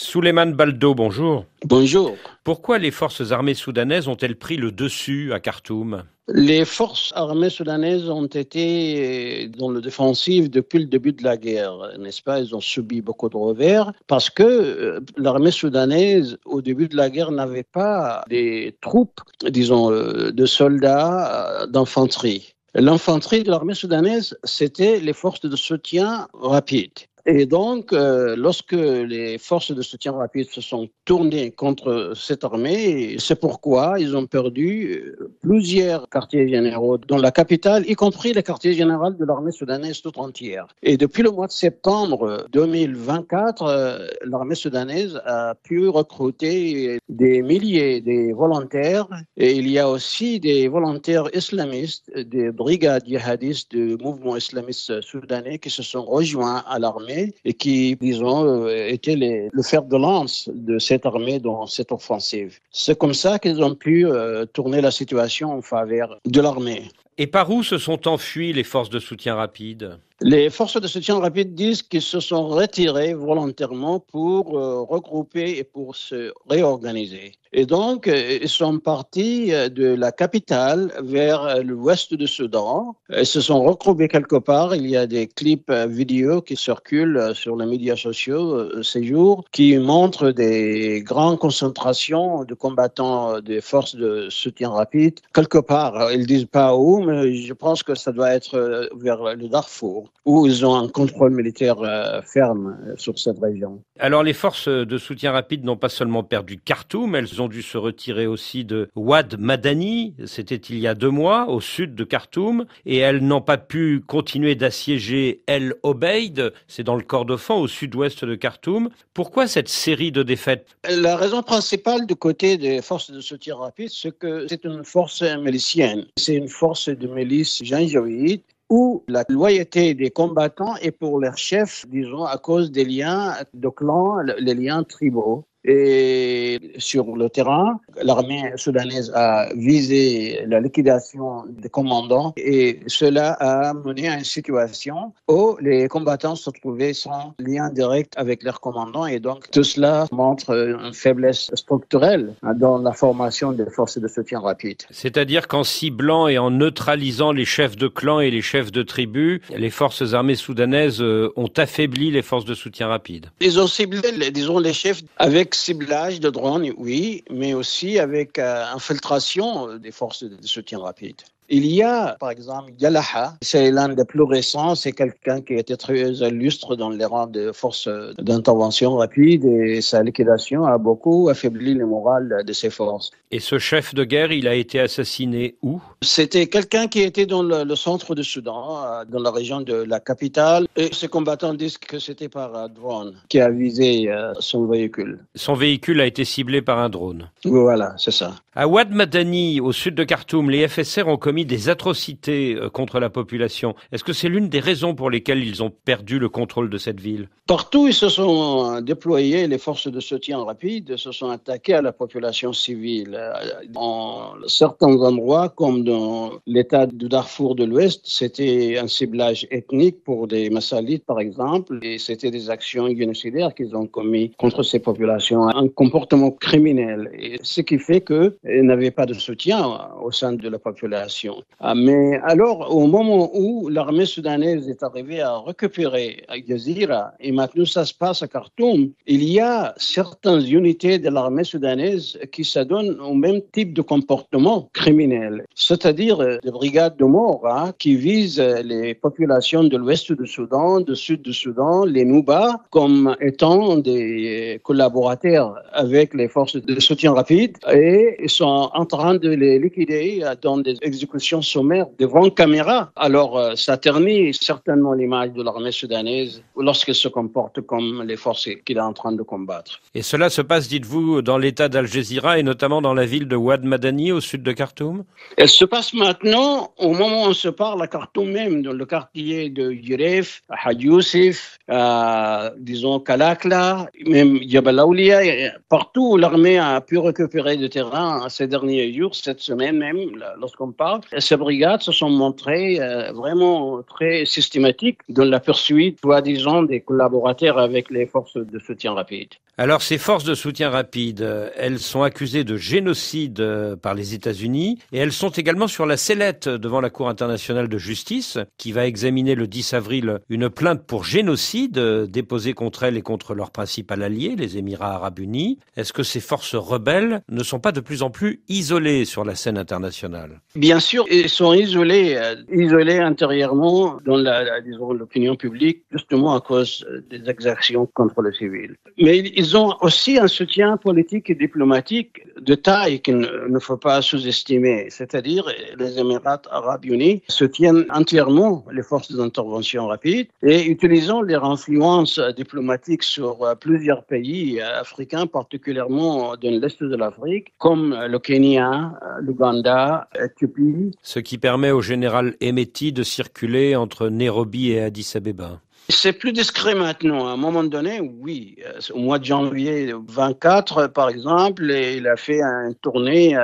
Souleymane Baldo, bonjour. Bonjour. Pourquoi les forces armées soudanaises ont-elles pris le dessus à Khartoum? Les forces armées soudanaises ont été dans le défensif depuis le début de la guerre, n'est-ce pas? Ils ont subi beaucoup de revers parce que l'armée soudanaise, au début de la guerre, n'avait pas des troupes, disons, de soldats, d'infanterie. L'infanterie de l'armée soudanaise, c'était les forces de soutien rapide. Et donc, lorsque les forces de soutien rapide se sont tournées contre cette armée, c'est pourquoi ils ont perdu plusieurs quartiers généraux dans la capitale, y compris les quartiers généraux de l'armée soudanaise tout entière. Et depuis le mois de septembre 2024, l'armée soudanaise a pu recruter des milliers de volontaires. Et il y a aussi des volontaires islamistes, des brigades djihadistes du mouvement islamiste soudanais qui se sont rejoints à l'armée et qui, disons, étaient le fer de lance de cette armée dans cette offensive. C'est comme ça qu'ils ont pu tourner la situation en faveur de l'armée. Et par où se sont enfuis les forces de soutien rapide? Les forces de soutien rapide disent qu'ils se sont retirés volontairement pour regrouper et pour se réorganiser. Et donc, ils sont partis de la capitale vers l'ouest du Soudan. Ils se sont regroupés quelque part. Il y a des clips vidéo qui circulent sur les médias sociaux ces jours qui montrent des grandes concentrations de combattants des forces de soutien rapide. Quelque part, ils disent pas où, mais je pense que ça doit être vers le Darfour, où ils ont un contrôle militaire ferme sur cette région. Alors les forces de soutien rapide n'ont pas seulement perdu Khartoum, elles ont dû se retirer aussi de Ouad Madani, c'était il y a 2 mois, au sud de Khartoum, et elles n'ont pas pu continuer d'assiéger El Obeid, c'est dans le Kordofan, au sud-ouest de Khartoum. Pourquoi cette série de défaites? La raison principale du côté des forces de soutien rapide, c'est que c'est une force milicienne. C'est une force de milice janjaouide où la loyauté des combattants est pour leurs chefs, disons, à cause des liens de clans, les liens tribaux. Et sur le terrain, l'armée soudanaise a visé la liquidation des commandants et cela a mené à une situation où les combattants se trouvaient sans lien direct avec leurs commandants et donc tout cela montre une faiblesse structurelle dans la formation des forces de soutien rapide. C'est-à-dire qu'en ciblant et en neutralisant les chefs de clan et les chefs de tribus, les forces armées soudanaises ont affaibli les forces de soutien rapide. Ils ont ciblé, disons, les chefs avec ciblage de drones, oui, mais aussi avec infiltration des forces de soutien rapide. Il y a, par exemple, Yalaha, c'est l'un des plus récents, c'est quelqu'un qui était très illustre dans les rangs de forces d'intervention rapide et sa liquidation a beaucoup affaibli le moral de ces forces. Et ce chef de guerre, il a été assassiné où? C'était quelqu'un qui était dans le centre du Soudan, dans la région de la capitale, et ses combattants disent que c'était par drone qui a visé son véhicule. Son véhicule a été ciblé par un drone. Voilà, c'est ça. À Ouad Madani, au sud de Khartoum, les FSR ont commis des atrocités contre la population. Est-ce que c'est l'une des raisons pour lesquelles ils ont perdu le contrôle de cette ville? Partout, ils se sont déployés, les forces de soutien rapide se sont attaquées à la population civile. En certains endroits, comme dans l'état du Darfour de l'Ouest, c'était un ciblage ethnique pour des Massalites, par exemple, et c'était des actions génocidaires qu'ils ont commis contre ces populations, un comportement criminel. Et ce qui fait qu'ils n'avaient pas de soutien au sein de la population. Mais alors, au moment où l'armée soudanaise est arrivée à récupérer Gezira, et maintenant ça se passe à Khartoum, il y a certaines unités de l'armée soudanaise qui s'adonnent au même type de comportement criminel, c'est-à-dire des brigades de mort qui visent les populations de l'ouest du Soudan, du sud du Soudan, les Nouba, comme étant des collaborateurs avec les forces de soutien rapide et ils sont en train de les liquider dans des exécutions sommaires devant caméra. Alors, ça ternit certainement l'image de l'armée soudanaise lorsqu'elle se comporte comme les forces qu'il est en train de combattre. Et cela se passe, dites-vous, dans l'état d'Al-Gezira et notamment dans la ville de Ouad Madani, au sud de Khartoum? Elle se passe maintenant, au moment où on se parle, à Khartoum même, dans le quartier de Giref, à Hadj Youssef, disons Kalakla, même Jabal Awliya, partout où l'armée a pu récupérer du terrain ces derniers jours, cette semaine même, lorsqu'on parle, ces brigades se sont montrées vraiment très systématiques dans la poursuite, soi-disant, des collaborateurs avec les forces de soutien rapide. Alors ces forces de soutien rapide, elles sont accusées de génocide par les États-Unis et elles sont également sur la sellette devant la Cour internationale de justice qui va examiner le 10 avril une plainte pour génocide déposée contre elles et contre leur principal allié, les Émirats arabes unis. Est-ce que ces forces rebelles ne sont pas de plus en plus isolées sur la scène internationale? Bien sûr, ils sont isolés intérieurement dans l'opinion publique, justement à cause des exactions contre le civil. Mais ils ont aussi un soutien politique et diplomatique de taille qu'il ne faut pas sous-estimer. C'est-à-dire, les Émirats arabes unis soutiennent entièrement les forces d'intervention rapide et utilisant leur influence diplomatique sur plusieurs pays africains, particulièrement dans l'Est de l'Afrique, comme le Kenya, l'Ouganda, l'Éthiopie. Ce qui permet au général Hemeti de circuler entre Nairobi et Addis Abeba. C'est plus discret maintenant. À un moment donné, oui. Au mois de janvier 24, par exemple, il a fait une tournée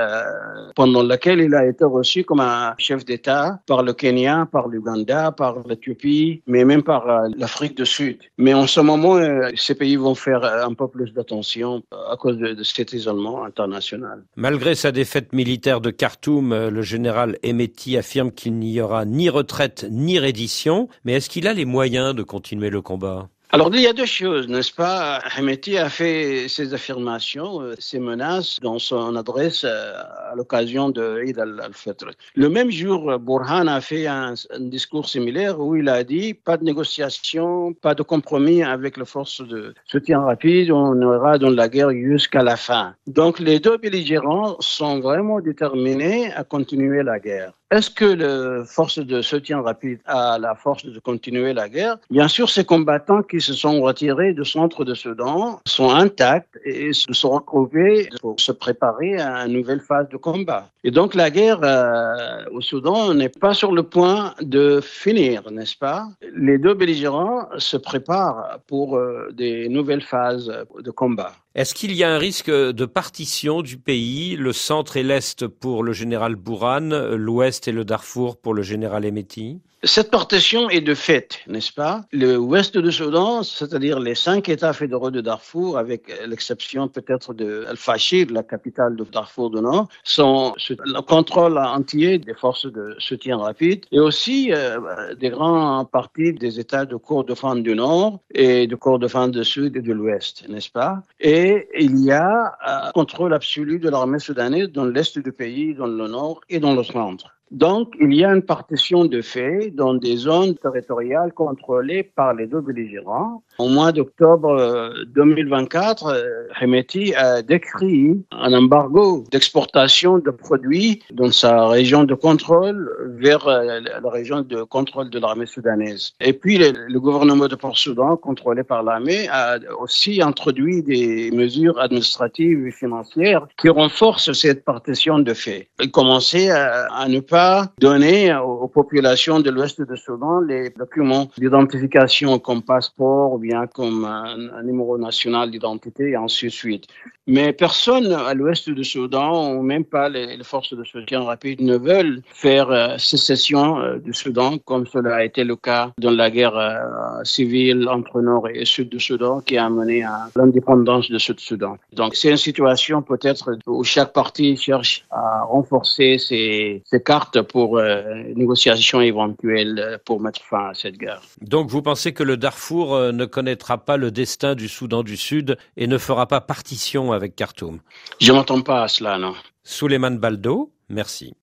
pendant laquelle il a été reçu comme un chef d'État par le Kenya, par l'Ouganda, par l'Éthiopie, mais même par l'Afrique du Sud. Mais en ce moment, ces pays vont faire un peu plus d'attention à cause de cet isolement international. Malgré sa défaite militaire de Khartoum, le général Hemeti affirme qu'il n'y aura ni retraite ni reddition. Mais est-ce qu'il a les moyens de continuer le combat? Alors, il y a deux choses, n'est-ce pas? Hemeti a fait ses affirmations, ses menaces dans son adresse à l'occasion de Eid al-Fitr. Le même jour, Burhan a fait un discours similaire où il a dit pas de négociation, pas de compromis avec les forces de soutien rapide, on ira dans la guerre jusqu'à la fin. Donc, les deux belligérants sont vraiment déterminés à continuer la guerre. Est-ce que les forces de soutien rapide a la force de continuer la guerre? Bien sûr, ces combattants qui se sont retirés du centre de Soudan sont intacts et se sont retrouvés pour se préparer à une nouvelle phase de combat. Et donc la guerre au Soudan n'est pas sur le point de finir, n'est-ce pas? Les deux belligérants se préparent pour des nouvelles phases de combat. Est-ce qu'il y a un risque de partition du pays, le centre et l'est pour le général Burhan, l'ouest et le Darfour pour le général Hemeti? Cette partition est de fait, n'est-ce pas? Le ouest du Soudan, c'est-à-dire les 5 États fédéraux de Darfour, avec l'exception peut-être de Al-Fashir, la capitale de Darfour du Nord, sont sous le contrôle entier des forces de soutien rapide et aussi des grands parties des États de Kordofan du Nord et de Kordofan du Sud et de l'Ouest, n'est-ce pas? Et il y a un contrôle absolu de l'armée soudanaise dans l'est du pays, dans le nord et dans le centre. Donc, il y a une partition de fait dans des zones territoriales contrôlées par les deux belligérants. Au mois d'octobre 2024, Hemeti a décrit un embargo d'exportation de produits dans sa région de contrôle vers la région de contrôle de l'armée soudanaise. Et puis, le gouvernement de Port-Soudan, contrôlé par l'armée, a aussi introduit des mesures administratives et financières qui renforcent cette partition de fait. Il commençait à ne pas donner aux populations de l'ouest du Soudan les documents d'identification comme passeport ou bien comme un numéro national d'identité et ainsi de suite. Mais personne à l'ouest du Soudan, ou même pas les forces de soutien rapide, ne veulent faire sécession du Soudan, comme cela a été le cas dans la guerre civile entre Nord et Sud du Soudan, qui a mené à l'indépendance de Sud-Soudan. Donc c'est une situation peut-être où chaque parti cherche à renforcer ses cartes pour négociations éventuelles pour mettre fin à cette guerre. Donc vous pensez que le Darfour ne connaîtra pas le destin du Soudan du Sud et ne fera pas partition avec Khartoum? Je ne m'attends pas à cela, non. Souleymane Baldo, merci.